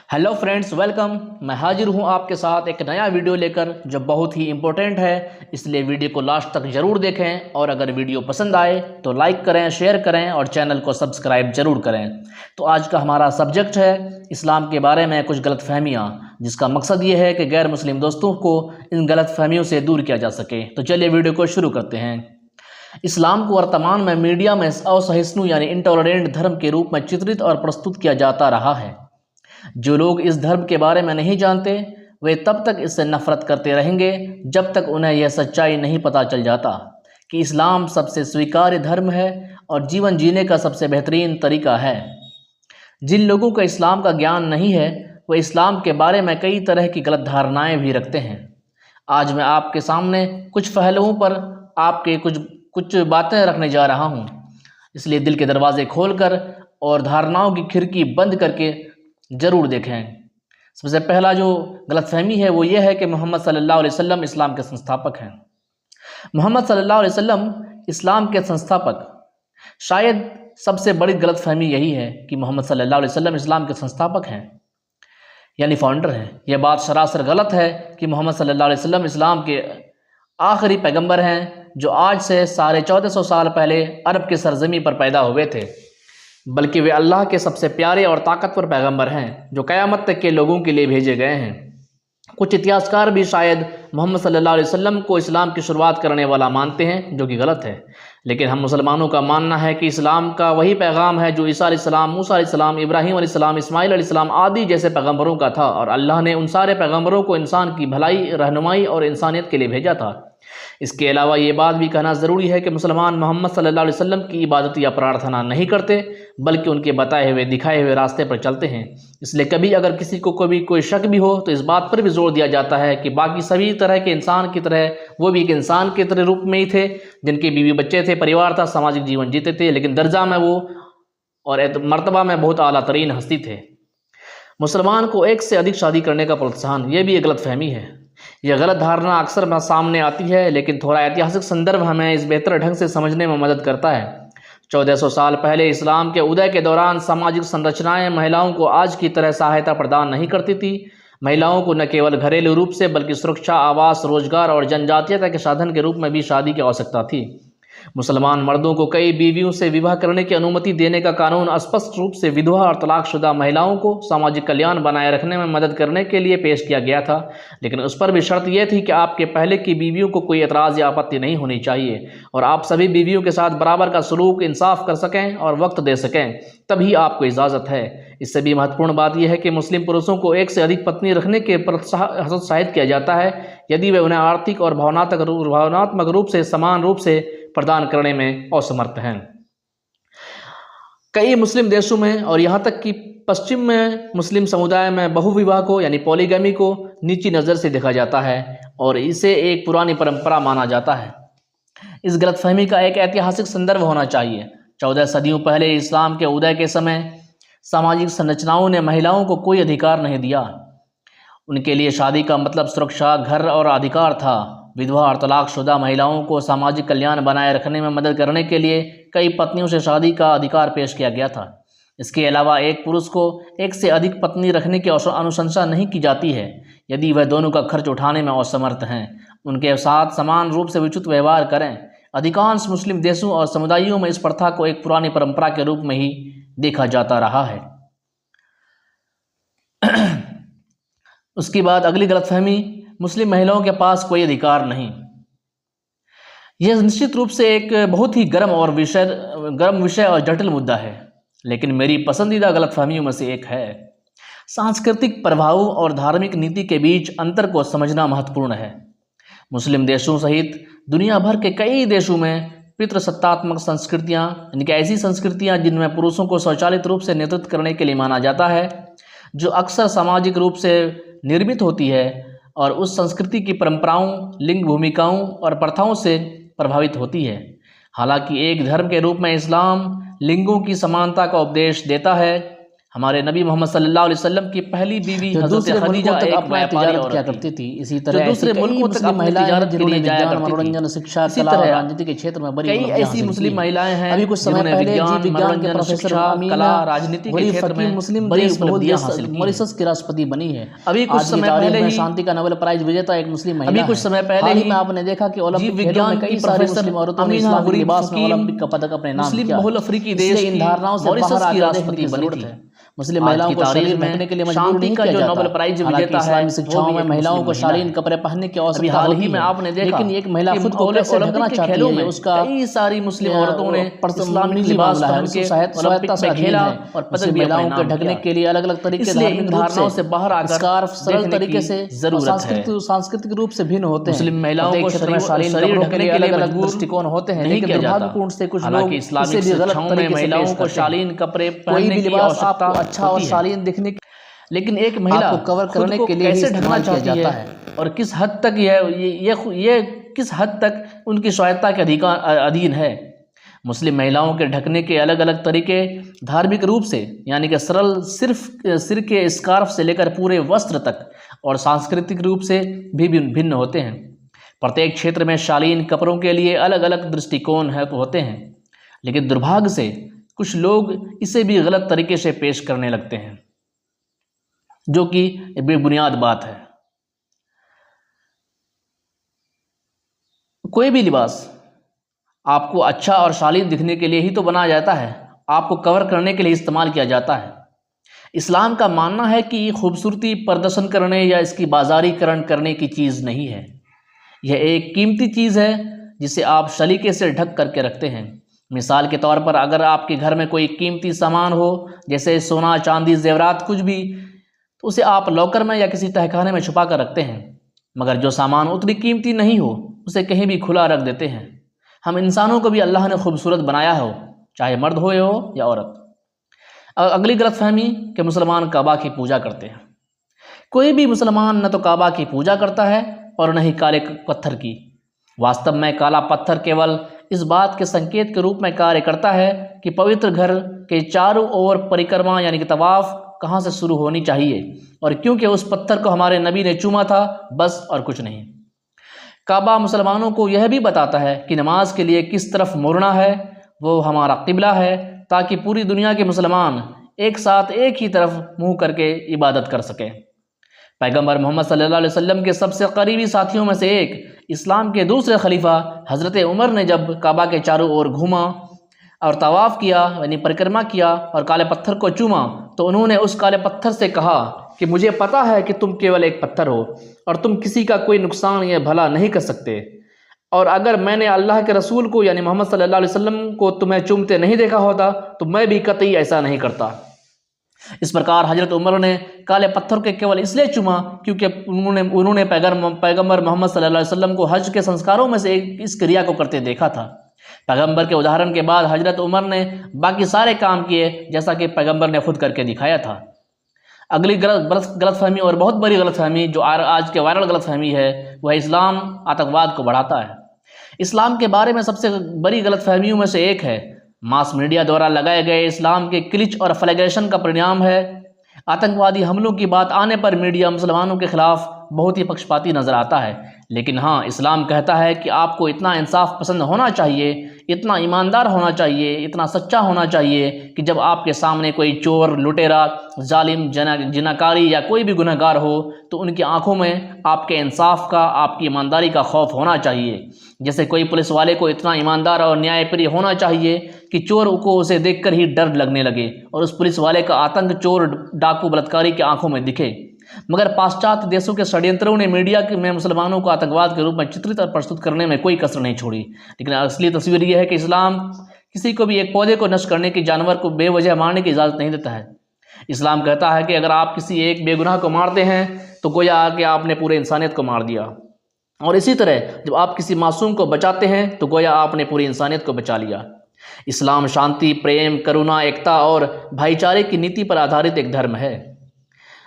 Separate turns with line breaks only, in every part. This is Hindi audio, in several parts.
Hello friends, welcome. मैं हाजिर हूं आपके साथ एक नया वीडियो लेकर जो बहुत ही इम्पोर्टेंट है, इसलिए वीडियो को लास्ट तक ज़रूर देखें। और अगर वीडियो पसंद आए तो लाइक करें, शेयर करें और चैनल को सब्सक्राइब ज़रूर करें। तो आज का हमारा सब्जेक्ट है इस्लाम के बारे में कुछ गलतफहमियाँ, जिसका मकसद ये है कि गैर मुस्लिम दोस्तों को इन गलतफहमियों से दूर किया जा सके। तो चलिए वीडियो को शुरू करते हैं। इस्लाम को वर्तमान में मीडिया में असहिष्णु यानी इंटॉलरेंट धर्म के रूप में चित्रित और प्रस्तुत किया जाता रहा है। जो लोग इस धर्म के बारे में नहीं जानते वे तब तक इससे नफरत करते रहेंगे जब तक उन्हें यह सच्चाई नहीं पता चल जाता कि इस्लाम सबसे स्वीकार्य धर्म है और जीवन जीने का सबसे बेहतरीन तरीका है। जिन लोगों को इस्लाम का ज्ञान नहीं है वे इस्लाम के बारे में कई तरह की गलत धारणाएं भी रखते हैं। आज मैं आपके सामने कुछ पहलुओं पर आपके कुछ बातें रखने जा रहा हूं, इसलिए दिल के दरवाजे खोलकर और धारणाओं की खिड़की बंद करके ज़रूर देखें। सबसे पहला जो गलतफहमी है वो ये है कि मोहम्मद सल्लल्लाहु अलैहि वसल्लम इस्लाम के संस्थापक हैं। मोहम्मद सल्लल्लाहु अलैहि वसल्लम इस्लाम के संस्थापक, शायद सबसे बड़ी गलतफहमी यही है कि मोहम्मद सल्लल्लाहु अलैहि वसल्लम इस्लाम के संस्थापक हैं यानी फाउंडर हैं। यह बात सरासर गलत है कि मोहम्मद सल्लल्लाहु अलैहि वसल्लम इस्लाम के आखिरी पैगंबर हैं जो आज से 1450 साल पहले अरब के सरजमी पर पैदा हुए थे, बल्कि वे अल्लाह के सबसे प्यारे और ताकतवर पैगंबर हैं जो क़यामत तक के लोगों के लिए भेजे गए हैं। कुछ इतिहासकार भी शायद मोहम्मद सल्लल्लाहु अलैहि वसल्लम को इस्लाम की शुरुआत करने वाला मानते हैं, जो कि गलत है। लेकिन हम मुसलमानों का मानना है कि इस्लाम का वही पैगाम है जो ईसा अलैहिस्सलाम, मूसा अलैहिस्सलाम, इब्राहीम अलैहिस्सलाम, इस्माइल अलैहिस्सलाम आदि जैसे पैगंबरों का था, और अल्लाह ने उन सारे पैगंबरों को इंसान की भलाई, रहनुमाई और इंसानियत के लिए भेजा था। इसके अलावा ये बात भी कहना ज़रूरी है कि मुसलमान मोहम्मद सल्लल्लाहु अलैहि वसल्लम की इबादत या प्रार्थना नहीं करते, बल्कि उनके बताए हुए दिखाए हुए रास्ते पर चलते हैं। इसलिए कभी अगर किसी को कभी कोई शक भी हो तो इस बात पर भी जोर दिया जाता है कि बाकी सभी तरह के इंसान की तरह वो भी एक इंसान के तरह रूप में ही थे, जिनके बीवी बच्चे थे, परिवार था, सामाजिक जीवन जीते थे, लेकिन दर्जा में वो और मर्तबा में बहुत आला तरीन हस्ती थे। मुसलमान को एक से अधिक शादी करने का प्रोत्साहन, ये भी एक गलत फहमी है। यह गलत धारणा अक्सर सामने आती है, लेकिन थोड़ा ऐतिहासिक संदर्भ हमें इस बेहतर ढंग से समझने में मदद करता है। 1400 साल पहले इस्लाम के उदय के दौरान सामाजिक संरचनाएं महिलाओं को आज की तरह सहायता प्रदान नहीं करती थी। महिलाओं को न केवल घरेलू रूप से बल्कि सुरक्षा, आवास, रोजगार और जनजातीयता के साधन के रूप में भी शादी की आवश्यकता थी। मुसलमान मर्दों को कई बीवियों से विवाह करने की अनुमति देने का कानून स्पष्ट रूप से विधवा और तलाकशुदा महिलाओं को सामाजिक कल्याण बनाए रखने में मदद करने के लिए पेश किया गया था, लेकिन उस पर भी शर्त यह थी कि आपके पहले की बीवियों को कोई एतराज़ या आपत्ति नहीं होनी चाहिए और आप सभी बीवियों के साथ बराबर का सलूक, इंसाफ कर सकें और वक्त दे सकें, तभी आपको इजाज़त है। इससे भी महत्वपूर्ण बात यह है कि मुस्लिम पुरुषों को एक से अधिक पत्नी रखने के प्रोत्साहित किया जाता है यदि वे उन्हें आर्थिक और भावनात्मक रूप से समान रूप से प्रदान करने में असमर्थ हैं। कई मुस्लिम देशों में और यहाँ तक कि पश्चिम में मुस्लिम समुदाय में बहुविवाह को यानी पॉलीगैमी को नीची नज़र से देखा जाता है और इसे एक पुरानी परंपरा माना जाता है। इस गलतफहमी का एक ऐतिहासिक संदर्भ होना चाहिए। 14 सदियों पहले इस्लाम के उदय के समय सामाजिक संरचनाओं ने महिलाओं को कोई अधिकार नहीं दिया। उनके लिए शादी का मतलब सुरक्षा, घर और अधिकार था। विधवा और तलाकशुदा महिलाओं को सामाजिक कल्याण बनाए रखने में मदद करने के लिए कई पत्नियों से शादी का अधिकार पेश किया गया था। इसके अलावा एक पुरुष को एक से अधिक पत्नी रखने की अनुशंसा नहीं की जाती है यदि वह दोनों का खर्च उठाने में असमर्थ हैं, उनके साथ समान रूप से उचित व्यवहार करें। अधिकांश मुस्लिम देशों और समुदायों में इस प्रथा को एक पुरानी परंपरा के रूप में ही देखा जाता रहा है। उसके बाद अगली गलतफहमी, मुस्लिम महिलाओं के पास कोई अधिकार नहीं। यह निश्चित रूप से एक बहुत ही गर्म विषय और जटिल मुद्दा है, लेकिन मेरी पसंदीदा गलतफहमियों में से एक है। सांस्कृतिक प्रभावों और धार्मिक नीति के बीच अंतर को समझना महत्वपूर्ण है। मुस्लिम देशों सहित दुनिया भर के कई देशों में पितृसत्तात्मक संस्कृतियाँ, यानी कि ऐसी संस्कृतियाँ जिनमें पुरुषों को स्वचालित रूप से नेतृत्व करने के लिए माना जाता है, जो अक्सर सामाजिक रूप से निर्मित होती है और उस संस्कृति की परंपराओं, लिंग भूमिकाओं और प्रथाओं से प्रभावित होती है। हालांकि एक धर्म के रूप में इस्लाम लिंगों की समानता का उपदेश देता है। हमारे नबी मोहम्मद सल्लल्लाहु अलैहि वसल्लम की पहली बीवी हज़रत खदीजा एक व्यापारी औरत
क्या करती थी। इसी तरह
दूसरे मुल्कों तक अपनी तिजारत के लिए जाया करती थी।
मनोरंजन, शिक्षा,
इसी
कला और
तरह
राजनीति के क्षेत्र में बड़ी
कई ऐसी मुस्लिम महिलाएं हैं
अभी कुछ समय पहले जीव विज्ञान के प्रोफेसर
शिक्षा, कला, राजनीति के क्षेत्र में
मुस्लिम
बड़ी
देश
उपलब्धियां हासिल की हैं।
मॉरिशस की राष्ट्रपति बनी है।
अभी कुछ समय पहले ही
शांति का नोबेल प्राइज विजेता एक मुस्लिम महिला
अभी कुछ समय पहले ही
में आपने देखा कि ओलंपिक खेलों
विज्ञान
में कई
की
सारी
प्रोफेसर
मुस्लिम औरतों ने
अमीना
इस्लामी
गुरीब
लिबास में
फकीम
ओलंपिक का पदक अपने नाम
मुस्लिम
किया।
बहुल अफ्रीकी देश
इसलिए इन धारणाओं से
मॉरिशस
बाहर
की
आकर
राष्ट्रपति
देखने की
बनी
जरूरत
थी।
है। मुस्लिम
आज
महिलाओं
की
को
तारीख
शरीर
में
ढकने के लिए मजबूर
शांति
नहीं
का
किया
जो
जाता।
नोबेल प्राइज
हालांकि
विजेता है
इस्लामी शिक्षाओं में महिलाओं को शालीन कपड़े पहनने की
अभी
आवश्यकता
हाल
होती
ही में
है,
आपने देखा
लेकिन एक महिला
कि
खुद को कैसे ढकना
ओलंपिक के
चाहती
खेलों
है
में
उसका
कई सारी मुस्लिम औरतों ने इस्लामिक
निजी
लिबास
मामला है,
पहन
उसको
के ओलंपिक में खेला और पदक
मुस्लिम
भी अपने
महिलाओं के
नाम
ढकने
किया।
के लिए अलग अलग तरीके
इसलिए इन धारणाओं से बाहर आकर
स्कार्फ सरल
देखने
तरीके
की
से
जरूरत है।
सांस्कृतिक रूप से भिन्न होते हैं।
मुस्लिम महिलाओं को
क्षेत्र में शालीन
शरीर
कपड़ों
ढकने
के
के लिए
अलग अलग
मजबूर
दृष्टिकोण होते हैं,
नहीं
लेकिन
किया जाता।
दुर्भाग्यपूर्ण से कुछ
हालांकि
लोग
इस्लामिक
इसे भी गलत
शिक्षाओं में
तरीके से
महिलाओं
पेश
को
करते हैं।
शालीन कपड़े
कोई
पहनने
भी
की
लिबास
आवश्यकता
आपको अच्छा और
होती है,
शालीन दिखने
लेकिन एक महिला
आपको कवर
खुद
करने
को
के लिए ही
कैसे ढकना
इस्तेमाल किया
चाहती
जाता
है
है।
और किस हद तक ये किस हद तक उनकी स्वायत्ता के अधिकार अधीन है। मुस्लिम महिलाओं के ढकने के अलग अलग तरीके धार्मिक रूप से यानी कि सरल सिर्फ सिर के स्कार्फ से लेकर पूरे वस्त्र तक और सांस्कृतिक रूप से भी भिन्न होते हैं। प्रत्येक क्षेत्र में शालीन कपड़ों के लिए अलग अलग दृष्टिकोण होते हैं, लेकिन दुर्भाग्य से कुछ लोग इसे भी गलत तरीके से पेश करने लगते हैं, जो कि बेबुनियाद बात है। कोई भी लिबास आपको अच्छा और शालीन दिखने के लिए ही तो बनाया जाता है, आपको कवर करने के लिए इस्तेमाल किया जाता है। इस्लाम का मानना है कि ये खूबसूरती प्रदर्शन करने या इसकी बाजारीकरण करने की चीज़ नहीं है। यह एक कीमती चीज़ है जिसे आप सलीके से ढक करके रखते हैं। मिसाल के तौर पर अगर आपके घर में कोई कीमती सामान हो, जैसे सोना, चांदी, जेवरात, कुछ भी, तो उसे आप लॉकर में या किसी तहखाने में छुपा कर रखते हैं। मगर जो सामान उतनी कीमती नहीं हो उसे कहीं भी खुला रख देते हैं। हम इंसानों को भी अल्लाह ने खूबसूरत बनाया हो, चाहे मर्द हो या औरत। अगली गलतफहमी कि मुसलमान काबा की पूजा करते हैं। कोई भी मुसलमान न तो काबा की पूजा करता है और न ही काले पत्थर की। वास्तव में काला पत्थर केवल इस बात के संकेत के रूप में कार्य करता है कि पवित्र घर के चारों ओर परिक्रमा यानी कि तवाफ कहाँ से शुरू होनी चाहिए, और क्योंकि उस पत्थर को हमारे नबी ने चूमा था, बस और कुछ नहीं। काबा मुसलमानों को यह भी बताता है कि नमाज के लिए किस तरफ मुड़ना है, वो हमारा किबला है, ताकि पूरी दुनिया के मुसलमान एक साथ एक ही तरफ मुंह करके इबादत कर सकें। पैगंबर मोहम्मद सल्लल्लाहु अलैहि वसल्लम के सबसे करीबी साथियों में से एक, इस्लाम के दूसरे खलीफा हज़रत उमर ने जब काबा के चारों ओर घूमा और तवाफ़ किया यानी परिक्रमा किया और काले पत्थर को चूमा, तो उन्होंने उस काले पत्थर से कहा कि मुझे पता है कि तुम केवल एक पत्थर हो और तुम किसी का कोई नुकसान या भला नहीं कर सकते, और अगर मैंने अल्लाह के रसूल को यानी मोहम्मद सल्लल्लाहु अलैहि वसल्लम को तुम्हें चूमते नहीं देखा होता तो मैं भी कतई ऐसा नहीं करता। इस प्रकार हजरत उमर ने काले पत्थर के केवल इसलिए चूमा क्योंकि उन्होंने पैगंबर मोहम्मद सल्लल्लाहु अलैहि वसल्लम को हज के संस्कारों में से एक इस क्रिया को करते देखा था। पैगंबर के उदाहरण के बाद हजरत उमर ने बाकी सारे काम किए जैसा कि पैगंबर ने खुद करके दिखाया था। अगली गलतफहमी और बहुत बड़ी गलतफहमी जो आज के वायरल गलतफहमी है वह इस्लाम आतंकवाद को बढ़ाता है। इस्लाम के बारे में सबसे बड़ी गलतफहमियों में से एक है मास मीडिया द्वारा लगाए गए इस्लाम के क्लिच और फ्लैग्रेशन का परिणाम है। आतंकवादी हमलों की बात आने पर मीडिया मुसलमानों के खिलाफ बहुत ही पक्षपाती नज़र आता है, लेकिन हाँ, इस्लाम कहता है कि आपको इतना इंसाफ पसंद होना चाहिए, इतना ईमानदार होना चाहिए, इतना सच्चा होना चाहिए कि जब आपके सामने कोई चोर, लुटेरा, जालिम, जिनाकारी या कोई भी गुनहगार हो तो उनकी आंखों में आपके इंसाफ का, आपकी ईमानदारी का खौफ होना चाहिए। जैसे कोई पुलिस वाले को इतना ईमानदार और न्यायप्रिय होना चाहिए कि चोर को उसे देखकर ही डर लगने लगे और उस पुलिस वाले का आतंक चोर, डाकू, बलात्कारी की आंखों में दिखे। मगर पाश्चात्य देशों के षड्यंत्रों ने मीडिया में मुसलमानों को आतंकवाद के रूप में चित्रित और प्रस्तुत करने में कोई कसर नहीं छोड़ी। लेकिन असली तस्वीर यह है कि इस्लाम किसी को भी एक पौधे को नष्ट करने की, जानवर को बेवजह मारने की इजाज़त नहीं देता है। इस्लाम कहता है कि अगर आप किसी एक बेगुनाह को मारते हैं तो गोया कि आपने पूरे इंसानियत को मार दिया, और इसी तरह जब आप किसी मासूम को बचाते हैं तो गोया आपने पूरी इंसानियत को बचा लिया। इस्लाम शांति, प्रेम, करुणा, एकता और भाईचारे की नीति पर आधारित एक धर्म है।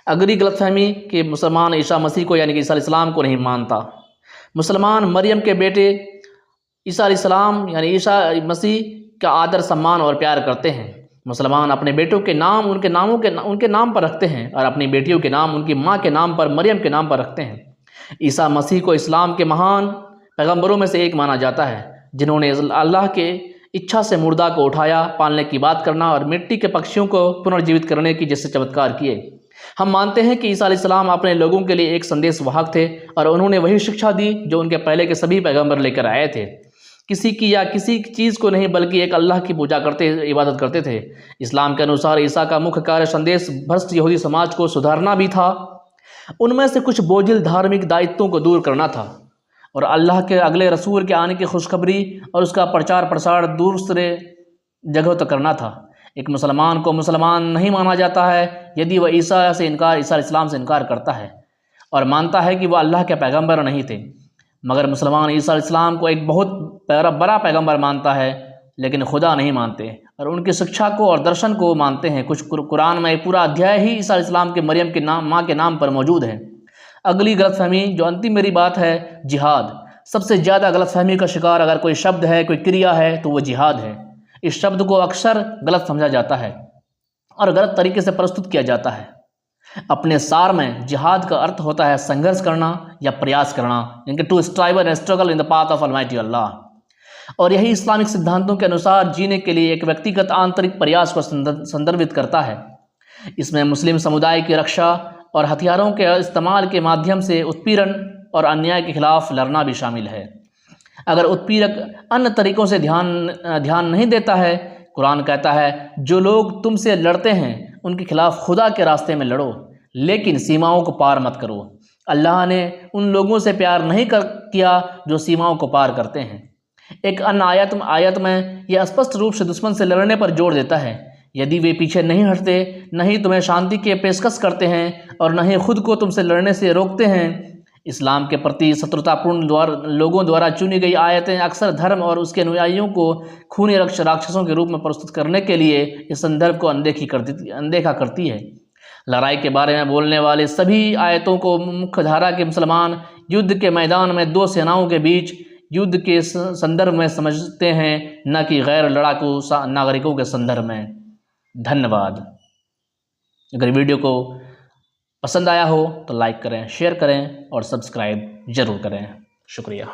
अगली गलतफहमी कि मुसलमान ईसा मसीह को यानी कि ईसा अलैहिस्सलाम को नहीं मानता। मुसलमान मरियम के बेटे ईसा अलैहिस्सलाम यानी ईसा मसीह का आदर, सम्मान और प्यार करते हैं। मुसलमान अपने बेटों के नाम उनके नाम पर रखते हैं और अपनी बेटियों के नाम उनकी माँ के नाम पर, मरियम के नाम पर रखते हैं। ईसा मसीह को इस्लाम के महान पैगंबरों में से एक माना जाता है, जिन्होंने अल्लाह के इच्छा से मुर्दा को उठाया, पालने की बात करना और मिट्टी के पक्षियों को पुनर्जीवित करने की जैसे चमत्कार किए। हम मानते हैं कि ईसा अलैहिस्सलाम अपने लोगों के लिए एक संदेश वाहक थे और उन्होंने वही शिक्षा दी जो उनके पहले के सभी पैगंबर लेकर आए थे। किसी की या किसी चीज़ को नहीं, बल्कि एक अल्लाह की पूजा करते, इबादत करते थे। इस्लाम के अनुसार ईसा का मुख्य कार्य संदेश भ्रष्ट यहूदी समाज को सुधारना भी था, उनमें से कुछ बोझिल धार्मिक दायित्वों को दूर करना था और अल्लाह के अगले रसूल के आने की खुशखबरी और उसका प्रचार प्रसार दूसरे जगहों तक करना था। एक मुसलमान को मुसलमान नहीं माना जाता है यदि वह ईसा इस्लाम से इनकार करता है और मानता है कि वह अल्लाह के पैगंबर नहीं थे। मगर मुसलमान ईसा इस्लाम को एक बहुत बड़ा पैगंबर मानता है, लेकिन खुदा नहीं मानते और उनकी शिक्षा को और दर्शन को मानते हैं। कुछ कुरान में एक पूरा अध्याय ही ईसा इस्लाम के मरियम के नाम, माँ के नाम पर मौजूद है। अगली गलतफहमी, जो अंतिम मेरी बात है, जिहाद। सबसे ज़्यादा गलतफहमी का शिकार अगर कोई शब्द है, कोई क्रिया है, तो वो जिहाद है। इस शब्द को अक्सर गलत समझा जाता है और गलत तरीके से प्रस्तुत किया जाता है। अपने सार में जिहाद का अर्थ होता है संघर्ष करना या प्रयास करना, यानी to strive and struggle in the path of almighty Allah. और यही इस्लामिक सिद्धांतों के अनुसार जीने के लिए एक व्यक्तिगत आंतरिक प्रयास को संदर्भित करता है। इसमें मुस्लिम समुदाय की रक्षा और हथियारों के इस्तेमाल के माध्यम से उत्पीड़न और अन्याय के खिलाफ लड़ना भी शामिल है। अगर उत्पीड़क अन्य तरीकों से ध्यान नहीं देता है, कुरान कहता है, जो लोग तुमसे लड़ते हैं उनके खिलाफ खुदा के रास्ते में लड़ो, लेकिन सीमाओं को पार मत करो। अल्लाह ने उन लोगों से प्यार नहीं किया जो सीमाओं को पार करते हैं। एक अन्य आयत में यह स्पष्ट रूप से दुश्मन से लड़ने पर जोर देता है। यदि वे पीछे नहीं हटते, न ही तुम्हें शांति के पेशकश करते हैं और न ही खुद को तुमसे लड़ने से रोकते हैं। इस्लाम के प्रति शत्रुतापूर्ण लोगों द्वारा चुनी गई आयतें अक्सर धर्म और उसके अनुयायियों को खूनी राक्षसों के रूप में प्रस्तुत करने के लिए इस संदर्भ को अनदेखा करती है। लड़ाई के बारे में बोलने वाले सभी आयतों को मुख्य धारा के मुसलमान युद्ध के मैदान में दो सेनाओं के बीच युद्ध के संदर्भ में समझते हैं, न कि गैर लड़ाकू नागरिकों के संदर्भ में। धन्यवाद। अगर वीडियो को पसंद आया हो तो लाइक करें, शेयर करें और सब्सक्राइब ज़रूर करें। शुक्रिया।